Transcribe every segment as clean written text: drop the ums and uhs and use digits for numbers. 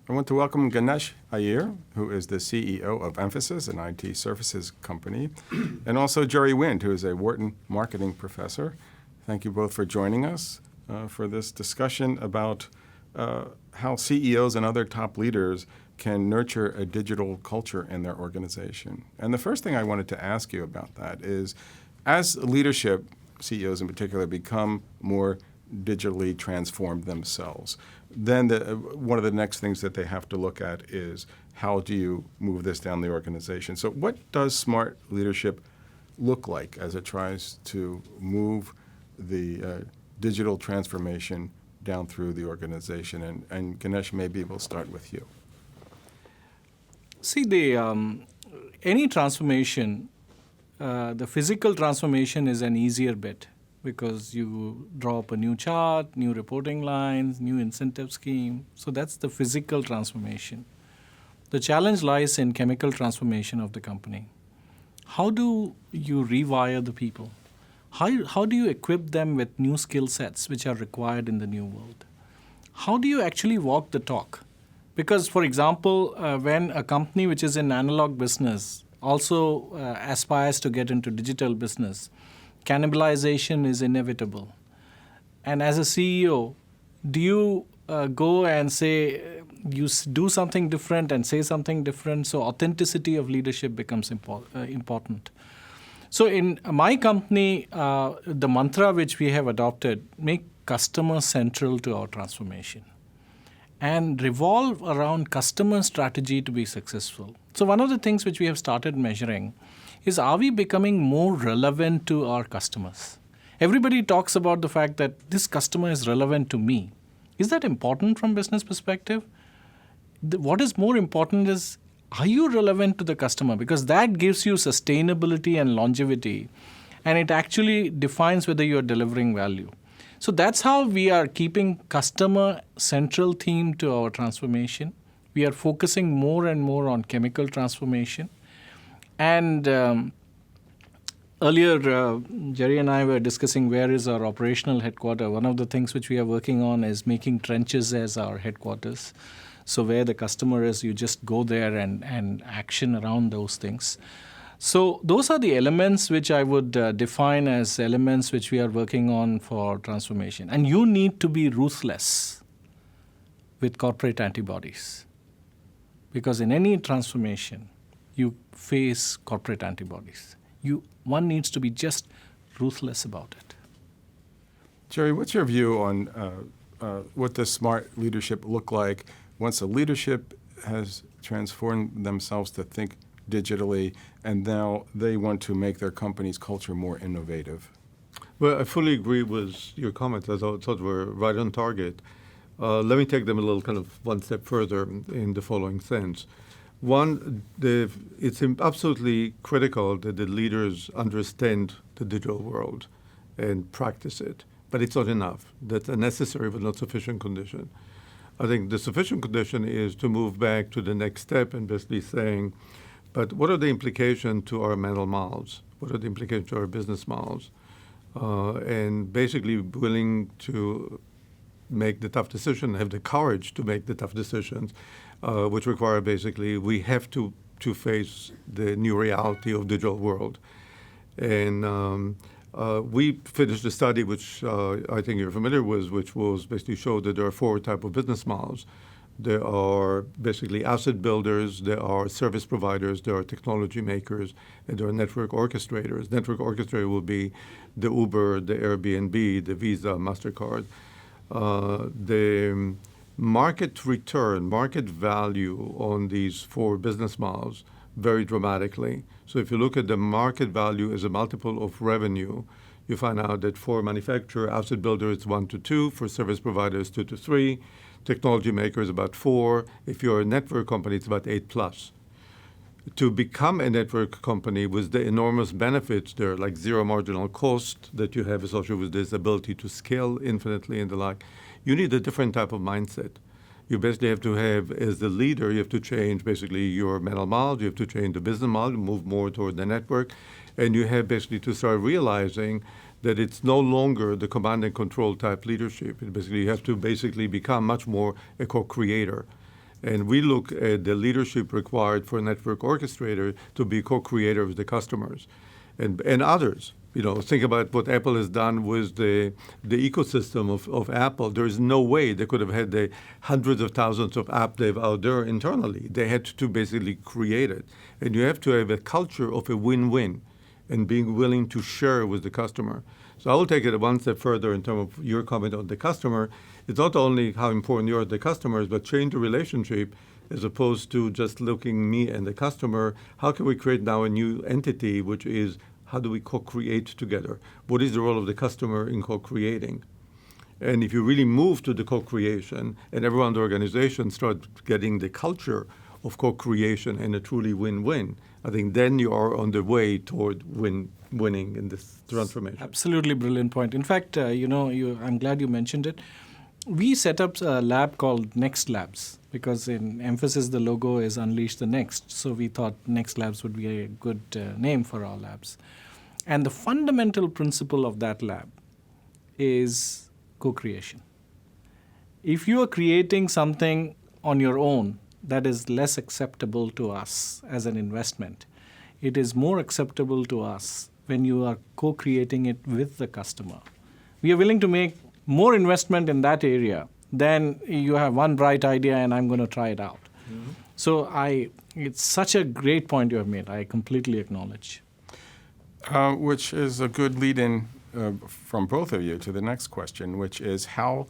I want to welcome Ganesh Iyer, who is the CEO of Emphasis, an IT services company, and also Jerry Wind, who is a Wharton marketing professor. Thank you both for joining us for this discussion about how CEOs and other top leaders can nurture a digital culture in their organization. And the first thing I wanted to ask you about that is, as leadership, CEOs in particular, become more digitally transformed themselves, then one of the next things that they have to look at is how do you move this down the organization? So what does smart leadership look like as it tries to move the digital transformation down through the organization? And Ganesh, maybe we'll start with you. See, any transformation, the physical transformation is an easier bit because you draw up a new chart, new reporting lines, new incentive scheme. So that's the physical transformation. The challenge lies in chemical transformation of the company. How do you rewire the people? How do you equip them with new skill sets which are required in the new world? How do you actually walk the talk? Because, for example, when a company which is in analog business also aspires to get into digital business, cannibalization is inevitable. And as a CEO, do you go and say, you do something different and say something different? So authenticity of leadership becomes important. So in my company, the mantra which we have adopted, make customer central to our transformation and revolve around customer strategy to be successful. So one of the things which we have started measuring is, are we becoming more relevant to our customers? Everybody talks about the fact that this customer is relevant to me. Is that important from business perspective? What is more important is, are you relevant to the customer? Because that gives you sustainability and longevity, and it actually defines whether you are delivering value. So that's how we are keeping customer central theme to our transformation. We are focusing more and more on chemical transformation. And earlier, Jerry and I were discussing where is our operational headquarters. One of the things which we are working on is making trenches as our headquarters. So where the customer is, you just go there and action around those things. So those are the elements which I would define as elements which we are working on for transformation. And you need to be ruthless with corporate antibodies. Because in any transformation, you face corporate antibodies. One needs to be just ruthless about it. Jerry, what's your view on what does smart leadership look like once a leadership has transformed themselves to think digitally, and now they want to make their company's culture more innovative? Well, I fully agree with your comments. I thought we're right on target. Let me take them a little kind of one step further in the following sense. One, it's absolutely critical that the leaders understand the digital world and practice it, but it's not enough. That's a necessary but not sufficient condition. I think the sufficient condition is to move back to the next step and basically saying, but what are the implications to our mental models? What are the implications to our business models? And basically willing to make the tough decision, have the courage to make the tough decisions, which require basically we have to face the new reality of digital world. And we finished a study which I think you're familiar with, which was basically showed that there are 4 types of business models. There are basically asset builders, there are service providers, there are technology makers, and there are network orchestrators. Network orchestrator will be the Uber, the Airbnb, the Visa, MasterCard. The market return, market value on these 4 business models vary dramatically. So if you look at the market value as a multiple of revenue, you find out that for manufacturer, asset builder, it's 1 to 2. For service providers, 2 to 3. Technology makers, about 4. If you're a network company, it's about 8 plus. To become a network company with the enormous benefits there, like zero marginal cost that you have associated with this ability to scale infinitely and the like, you need a different type of mindset. You basically have to have, as the leader, you have to change basically your mental model, you have to change the business model, move more toward the network, and you have basically to start realizing that it's no longer the command and control type leadership. Basically, you have to basically become much more a co-creator. And we look at the leadership required for a network orchestrator to be co-creator with the customers and others. Think about what Apple has done with the ecosystem of Apple. There is no way they could have had the hundreds of thousands of app dev out there internally. They had to basically create it. And you have to have a culture of a win-win and being willing to share with the customer. So I will take it one step further in terms of your comment on the customer. It's not only how important you are to the customers, but change the relationship as opposed to just looking me and the customer. How can we create now a new entity, which is how do we co-create together? What is the role of the customer in co-creating? And if you really move to the co-creation and everyone in the organization starts getting the culture of co-creation and a truly win-win, I think then you are on the way toward winning in this transformation. Absolutely brilliant point. In fact, I'm glad you mentioned it. We set up a lab called Next Labs because in Emphasis the logo is Unleash the Next. So we thought Next Labs would be a good name for our labs. And the fundamental principle of that lab is co-creation. If you are creating something on your own that is less acceptable to us as an investment, it is more acceptable to us when you are co-creating it with the customer. We are willing to make more investment in that area than you have one bright idea and I'm going to try it out. Mm-hmm. So it's such a great point you have made. I completely acknowledge. Which is a good lead-in from both of you to the next question, which is how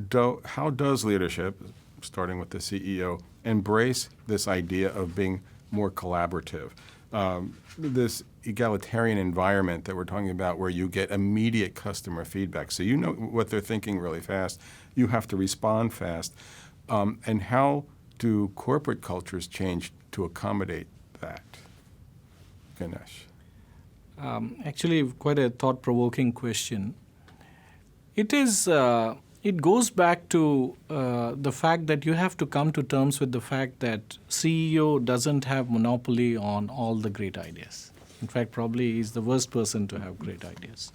does leadership, starting with the CEO, embrace this idea of being more collaborative? This egalitarian environment that we're talking about where you get immediate customer feedback. So you know what they're thinking really fast. You have to respond fast. And how do corporate cultures change to accommodate that? Ganesh. Actually, quite a thought-provoking question. It goes back to the fact that you have to come to terms with the fact that CEO doesn't have monopoly on all the great ideas. In fact, probably he's the worst person to have great ideas.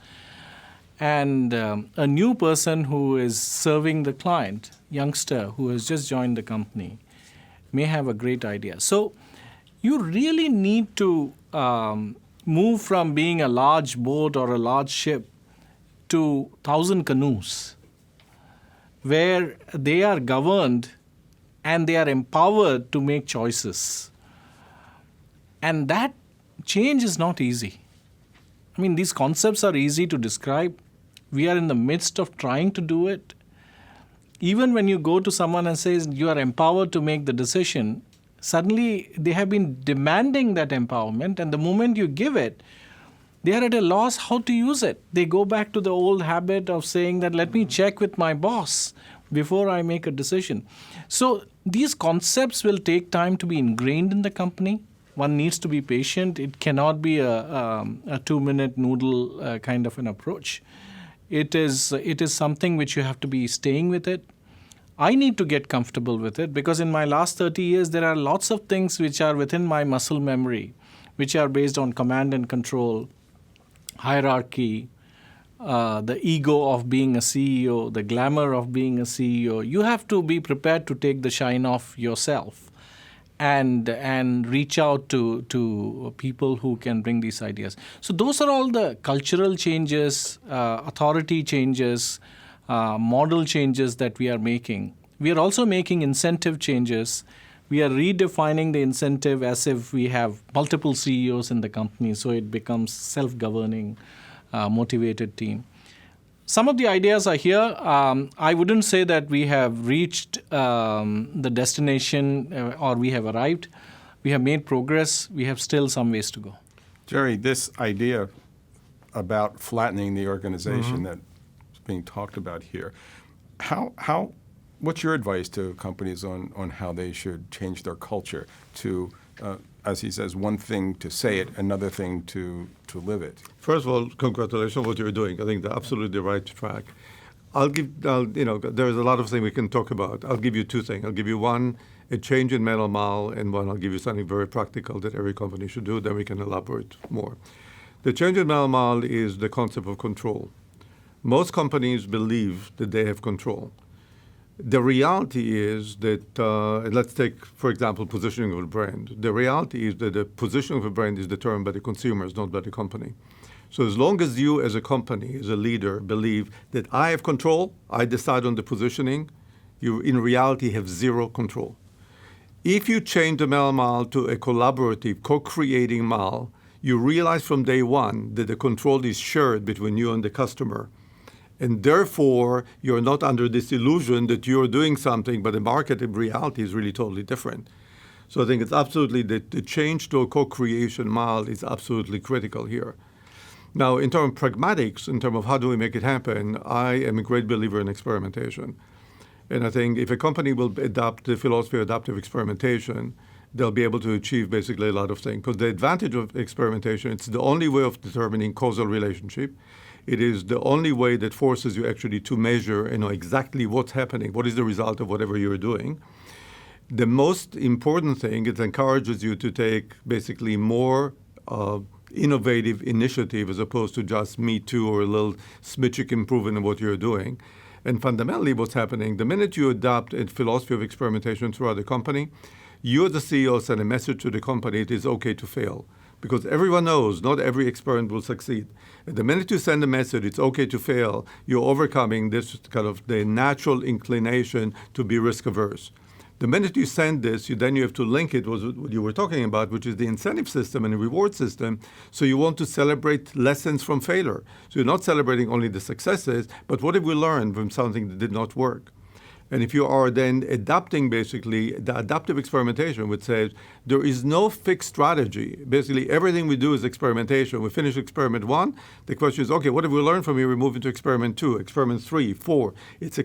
And a new person who is serving the client, youngster who has just joined the company, may have a great idea. So you really need to move from being a large boat or a large ship to 1,000 canoes, where they are governed and they are empowered to make choices. And that change is not easy. I mean, these concepts are easy to describe. We are in the midst of trying to do it. Even when you go to someone and says you are empowered to make the decision, suddenly they have been demanding that empowerment, and the moment you give it, they are at a loss how to use it. They go back to the old habit of saying that let me check with my boss before I make a decision. So these concepts will take time to be ingrained in the company. One needs to be patient. It cannot be a 2-minute noodle kind of an approach. It is something which you have to be staying with it. I need to get comfortable with it because in my last 30 years, there are lots of things which are within my muscle memory, which are based on command and control, hierarchy, the ego of being a CEO, the glamour of being a CEO. You have to be prepared to take the shine off yourself and reach out to people who can bring these ideas. So those are all the cultural changes, authority changes, model changes that we are making. We are also making incentive changes. We are redefining the incentive as if we have multiple CEOs in the company, so it becomes self-governing, motivated team. Some of the ideas are here. I wouldn't say that we have reached the destination or we have arrived. We have made progress. We have still some ways to go. Jerry, this idea about flattening the organization that's being talked about here, what's your advice to companies on how they should change their culture to, as he says, one thing to say it, another thing to live it? First of all, congratulations on what you're doing. I think they're absolutely the right track. There's a lot of things we can talk about. I'll give you two things. I'll give you one, a change in mental model, and one, I'll give you something very practical that every company should do. Then we can elaborate more. The change in mental model is the concept of control. Most companies believe that they have control. The reality is that, let's take, for example, positioning of a brand. The reality is that the positioning of a brand is determined by the consumers, not by the company. So as long as you as a company, as a leader, believe that I have control, I decide on the positioning, you in reality have zero control. If you change the ML to a collaborative, co-creating ML, you realize from day one that the control is shared between you and the customer. And therefore, you're not under this illusion that you're doing something, but the market in reality is really totally different. So I think it's absolutely that the change to a co-creation model is absolutely critical here. Now, in terms of pragmatics, in terms of how do we make it happen, I am a great believer in experimentation. And I think if a company will adopt the philosophy of adaptive experimentation, they'll be able to achieve basically a lot of things. Because the advantage of experimentation, it's the only way of determining causal relationship. It is the only way that forces you actually to measure and know exactly what's happening, what is the result of whatever you're doing. The most important thing, it encourages you to take basically more innovative initiative as opposed to just me too or a little smidgen improvement in what you're doing. And fundamentally what's happening, the minute you adopt a philosophy of experimentation throughout the company, you as the CEO send a message to the company it is okay to fail. Because everyone knows not every experiment will succeed. And the minute you send a message it's okay to fail, you're overcoming this kind of the natural inclination to be risk averse. The minute you send this, then you have to link it with what you were talking about, which is the incentive system and the reward system. So you want to celebrate lessons from failure. So you're not celebrating only the successes, but what have we learned from something that did not work? And if you are then adapting basically the adaptive experimentation, which says there is no fixed strategy. Basically, everything we do is experimentation. We finish experiment 1. The question is, okay, what have we learned from here? We move into experiment 2, experiment 3, 4. It's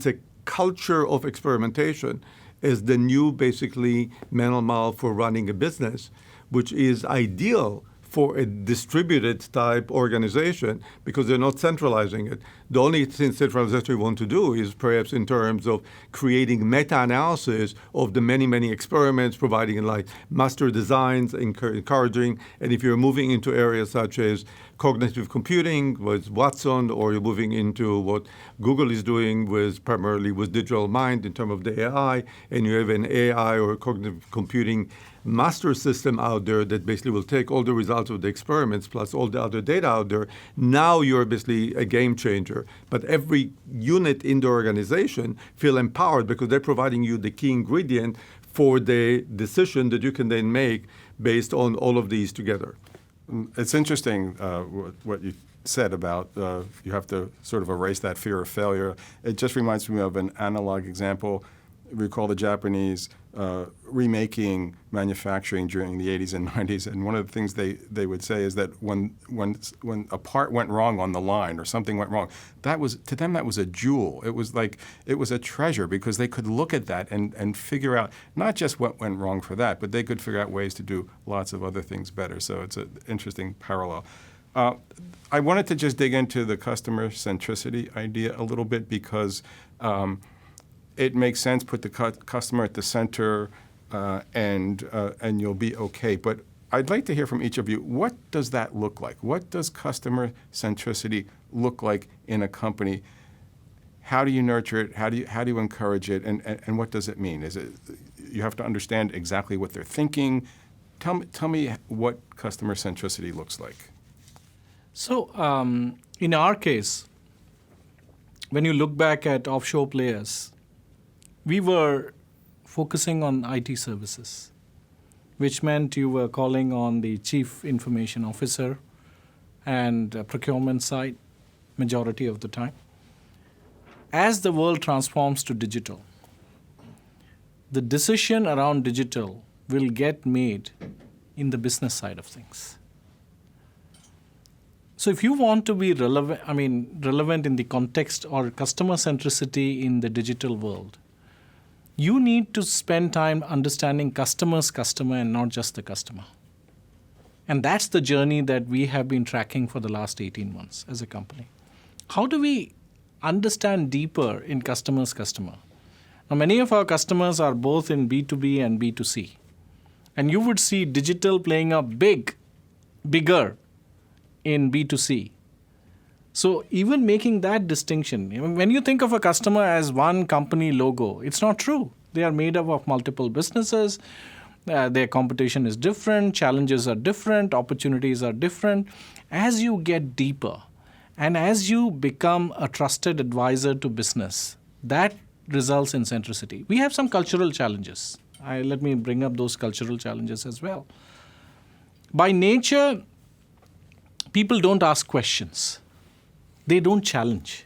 a culture of experimentation as the new basically mental model for running a business, which is ideal for a distributed type organization because they're not centralizing it. The only thing centralization we want to do is perhaps in terms of creating meta-analysis of the many, many experiments, providing like master designs, encouraging, and if you're moving into areas such as cognitive computing with Watson, or you're moving into what Google is doing with primarily with digital mind in terms of the AI, and you have an AI or cognitive computing master system out there that basically will take all the results of the experiments plus all the other data out there, now you're basically a game changer. But every unit in the organization feel empowered because they're providing you the key ingredient for the decision that you can then make based on all of these together. It's interesting what you said about you have to sort of erase that fear of failure. It just reminds me of an analog example. Recall the Japanese remaking manufacturing during the 80s and 90s, and one of the things they would say is that when a part went wrong on the line or something went wrong, to them that was a jewel. It was a treasure because they could look at that and figure out not just what went wrong for that, but they could figure out ways to do lots of other things better. So it's an interesting parallel. I wanted to just dig into the customer centricity idea a little bit because it makes sense. Put the customer at the center, and you'll be okay. But I'd like to hear from each of you. What does that look like? What does customer centricity look like in a company? How do you nurture it? How do you encourage it? And what does it mean? Is it you have to understand exactly what they're thinking? Tell me what customer centricity looks like. So in our case, when you look back at offshore players, we were focusing on IT services, which meant you were calling on the chief information officer and procurement side majority of the time. As the world transforms to digital, the decision around digital will get made in the business side of things. So if you want to be relevant in the context or customer centricity in the digital world, you need to spend time understanding customer's customer and not just the customer. And that's the journey that we have been tracking for the last 18 months as a company. How do we understand deeper in customer's customer? Now, many of our customers are both in B2B and B2C. And you would see digital playing a bigger in B2C. So even making that distinction, when you think of a customer as one company logo, it's not true. They are made up of multiple businesses. Their competition is different, challenges are different, opportunities are different. As you get deeper and as you become a trusted advisor to business, that results in centricity. We have some cultural challenges. Let me bring up those cultural challenges as well. By nature, people don't ask questions. They don't challenge.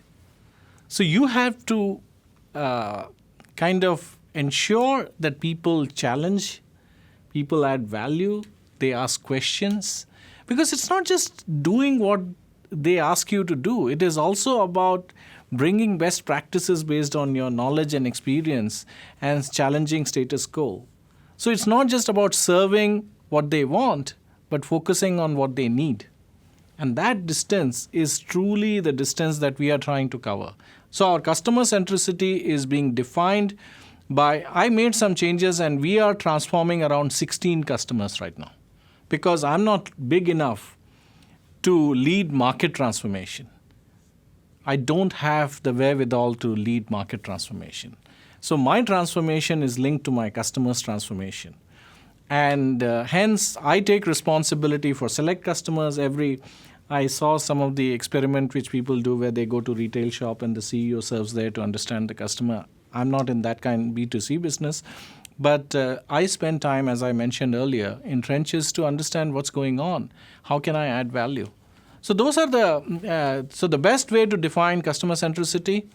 So you have to kind of ensure that people challenge, people add value, they ask questions. Because it's not just doing what they ask you to do. It is also about bringing best practices based on your knowledge and experience and challenging status quo. So it's not just about serving what they want, but focusing on what they need. And that distance is truly the distance that we are trying to cover. So our customer centricity is being defined by, I made some changes and we are transforming around 16 customers right now. Because I'm not big enough to lead market transformation. I don't have the wherewithal to lead market transformation. So my transformation is linked to my customer's transformation. And hence, I take responsibility for select customers. I saw some of the experiment which people do where they go to retail shop and the CEO serves there to understand the customer. I'm not in that kind of B2C business. But I spend time, as I mentioned earlier, in trenches to understand what's going on. How can I add value? So those are the best way to define customer centricity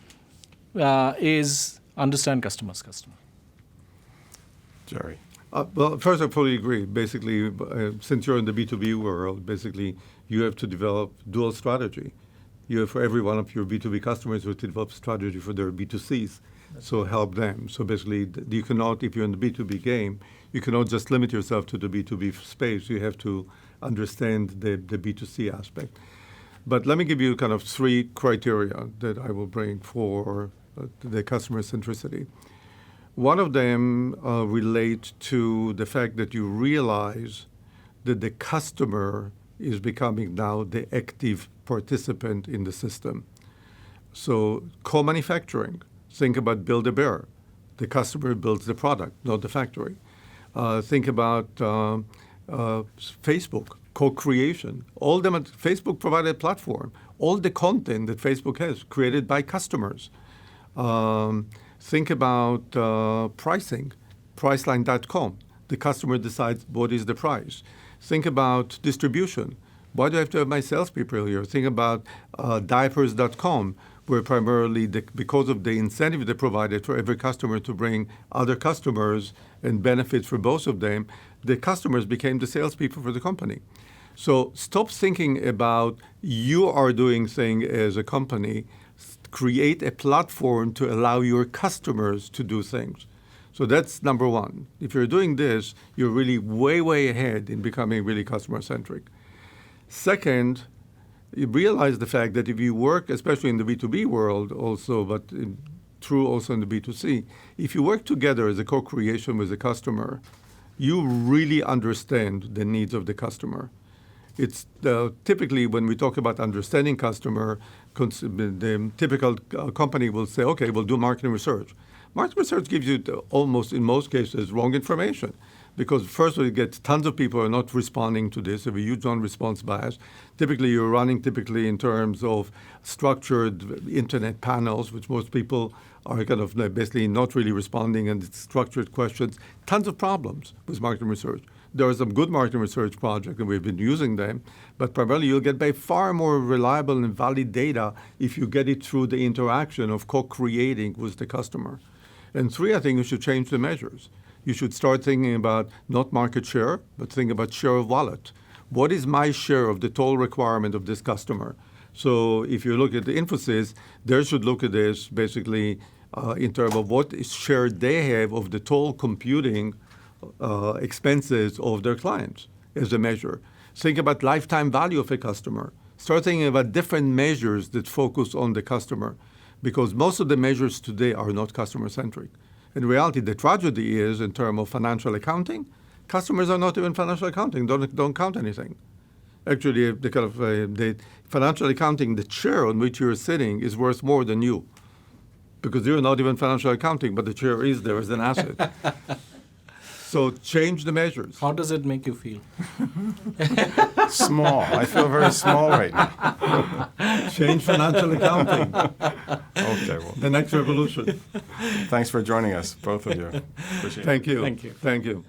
is understand customer's customer. Jerry. Well, first, I fully agree. Basically, since you're in the B2B world, basically, you have to develop dual strategy. You have, for every one of your B2B customers, you have to develop strategy for their B2Cs. So help them. So basically, you cannot, if you're in the B2B game, you cannot just limit yourself to the B2B space. You have to understand the B2C aspect. But let me give you kind of 3 criteria that I will bring for the customer centricity. One of them relates to the fact that you realize that the customer is becoming now the active participant in the system. So co-manufacturing. Think about Build-A-Bear. The customer builds the product, not the factory. Think about Facebook, co-creation. All them, Facebook provided a platform. All the content that Facebook has created by customers. Think about pricing, Priceline.com. The customer decides what is the price. Think about distribution. Why do I have to have my salespeople here? Think about diapers.com, where primarily, because of the incentive they provided for every customer to bring other customers and benefits for both of them, the customers became the salespeople for the company. So stop thinking about you are doing things as a company. Create a platform to allow your customers to do things. So that's number one. If you're doing this, you're really way, way ahead in becoming really customer-centric. Second, you realize the fact that if you work, especially in the B2B world also, but true also in the B2C, if you work together as a co-creation with the customer, you really understand the needs of the customer. It's typically when we talk about understanding customer, the typical company will say, okay, we'll do marketing research. Market research gives you almost, in most cases, wrong information. Because first of all, you get tons of people who are not responding to this, so a huge non-response bias. Typically, you're running in terms of structured internet panels, which most people are kind of basically not really responding, and it's structured questions. Tons of problems with marketing research. There are some good marketing research projects, and we've been using them, but primarily you'll get by far more reliable and valid data if you get it through the interaction of co-creating with the customer. And 3, I think you should change the measures. You should start thinking about not market share, but think about share of wallet. What is my share of the total requirement of this customer? So if you look at the Infosys, they should look at this basically in terms of what share they have of the total computing expenses of their clients as a measure. Think about lifetime value of a customer. Start thinking about different measures that focus on the customer, because most of the measures today are not customer-centric. In reality, the tragedy is, in terms of financial accounting, customers are not even financial accounting, don't count anything. Actually, the financial accounting, the chair on which you're sitting is worth more than you, because you're not even financial accounting, but the chair is there as an asset. So change the measures. How does it make you feel? Small. I feel very small right now. Change financial accounting. Okay, well, The next revolution. thanks for joining us, both of you. Appreciate it. Thank you. Thank you. Thank you.